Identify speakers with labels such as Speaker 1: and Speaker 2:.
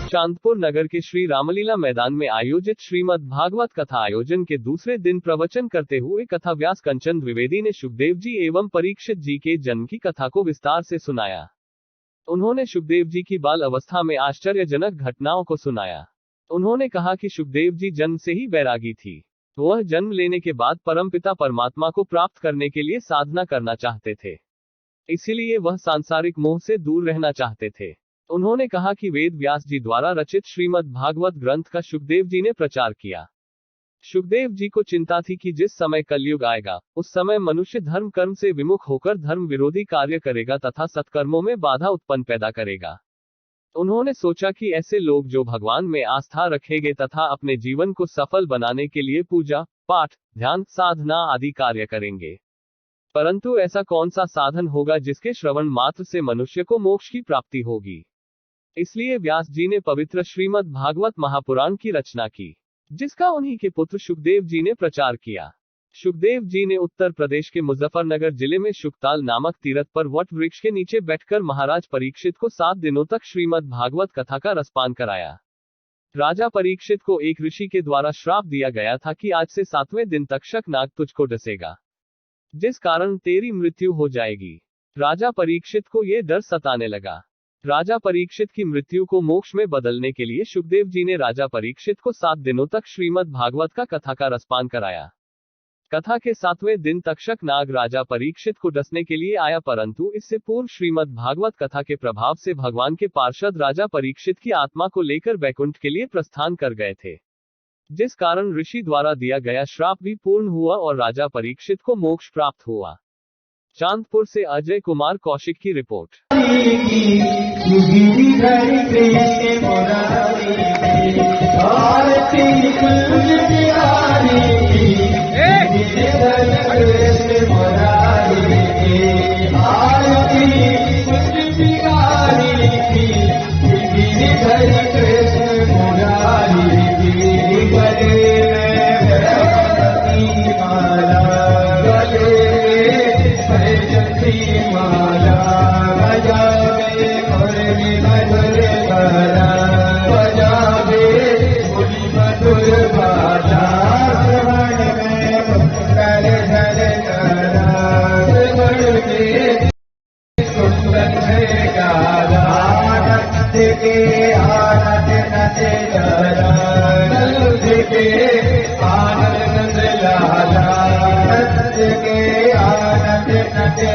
Speaker 1: चांदपुर नगर के श्री रामलीला मैदान में आयोजित श्रीमद् भागवत कथा आयोजन के दूसरे दिन प्रवचन करते हुए कथा व्यास कंचन द्विवेदी ने सुखदेव जी एवं परीक्षित जी के जन्म की कथा को विस्तार से सुनाया। उन्होंने सुखदेव जी की बाल अवस्था में आश्चर्यजनक घटनाओं को सुनाया। उन्होंने कहा कि सुखदेव जी जन्म से ही बैरागी थी। वह जन्म लेने के बाद परमपिता परमात्मा को प्राप्त करने के लिए साधना करना चाहते थे, इसीलिए वह सांसारिक मोह से दूर रहना चाहते थे। उन्होंने कहा कि वेद व्यास जी द्वारा रचित श्रीमद् भागवत ग्रंथ का सुखदेव जी ने प्रचार किया। सुखदेव जी को चिंता थी कि जिस समय कलयुग आएगा, उस समय मनुष्य धर्म कर्म से विमुख होकर धर्म विरोधी कार्य करेगा तथा सत्कर्मों में बाधा उत्पन्न पैदा करेगा। उन्होंने सोचा कि ऐसे लोग जो भगवान में आस्था रखेंगे तथा अपने जीवन को सफल बनाने के लिए पूजा, पाठ, ध्यान, साधना आदि कार्य करेंगे। परंतु ऐसा कौन सा साधन होगा जिसके श्रवण मात्र से मनुष्य को मोक्ष की प्राप्ति होगी। इसलिए व्यास जी ने पवित्र श्रीमद् भागवत महापुराण की रचना की, जिसका उन्हीं के पुत्र सुखदेव जी ने प्रचार किया। सुखदेव जी ने उत्तर प्रदेश के मुजफ्फरनगर जिले में शुकताल नामक तीर्थ पर वट वृक्ष के नीचे बैठकर महाराज परीक्षित को 7 दिनों तक श्रीमद् भागवत कथा का रसपान कराया। राजा परीक्षित को एक ऋषि के द्वारा श्राप दिया गया था कि आज से 7वें दिन तक शकनाग तुझको डसेगा, जिस कारण तेरी मृत्यु हो जाएगी। राजा परीक्षित को यह डर सताने लगा। राजा परीक्षित की मृत्यु को मोक्ष में बदलने के लिए सुखदेव जी ने राजा परीक्षित को 7 दिनों तक श्रीमद् भागवत का कथा का रसपान कराया। कथा के 7वें दिन तक शकनाग राजा परीक्षित को डसने के लिए आया, परंतु इससे पूर्व श्रीमद् भागवत कथा के प्रभाव से भगवान के पार्षद राजा परीक्षित की आत्मा को लेकर बैकुंठ के लिए प्रस्थान कर गए थे, जिस कारण ऋषि द्वारा दिया गया श्राप भी पूर्ण हुआ और राजा परीक्षित को मोक्ष प्राप्त हुआ। चांदपुर से अजय कुमार कौशिक की रिपोर्ट।
Speaker 2: आनंद